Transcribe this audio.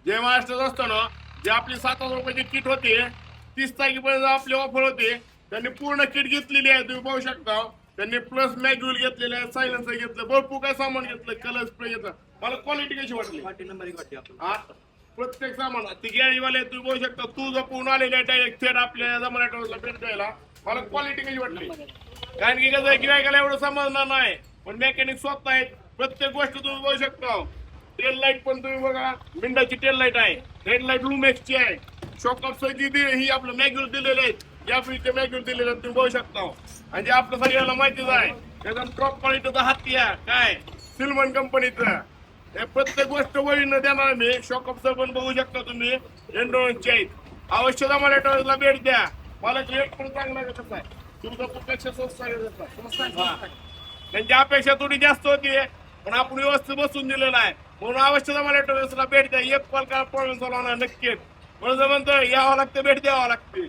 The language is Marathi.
जय महाराष्ट्रात असताना जे आपली 7,000 रुपयाची किट होते 30 तारखेपर्यंत आपली ऑफर होते. त्यांनी पूर्ण किट घेतलेली आहे, तुम्ही पाहू शकता. त्यांनी प्लस मॅग्युल घेतलेले आहे, सायलेन्सर घेतलं, भरपूर काय सामान घेतलं, कलर स्प्रे घेतला. मला क्वालिटी कशी वाटली? प्रत्येक सामान ती गॅरेजवाले तुम्ही बघू शकता. तू जपून आलेले डायरेक्ट थेट आपल्या जमराटोला भेट द्यायला. मला क्वालिटी कशी वाटली? कारण की कसं आहे की ऐकायला एवढं समजणार नाही, पण मेकॅनिक स्वतः आहेत. प्रत्येक गोष्ट तुम्ही बघू शकता. टेल लाईट पण तुम्ही बघा, मिंडाची टेल लाईट आहे, हेडलाईट लुमेक्सची आहे, शॉकअप ही आपलं मॅग्युल दिलेले आहेत, या फील्डचे मॅग्युल दिलेले आहेत तुम्ही बघू शकता. आणि जे आपलं सगळ्याला माहितीच आहे एकदम टॉप क्वालिटीचा हत्या काय सिल्मन कंपनीचं. हे प्रत्येक गोष्ट वळीनं देणार मी. शॉकअपचं पण बघू शकता तुम्ही, एंडोरन्सचे आहेत. अवश्य आम्हाला टॉयला भेट द्या. मला रेट पण चांगला कसं आहे, तुमचा स्वस्त आहे. त्यांची अपेक्षा थोडी जास्त होती, पण आपण व्यवस्थित बसून दिलेला आहे. म्हणून अवश्य आम्हाला टॉयला भेट द्या. एक कॉल करा, प्रॉब्लेम सॉल्व्ह होणार नक्कीच. म्हणून म्हणतो यावं लागतं, भेट द्यावं लागते.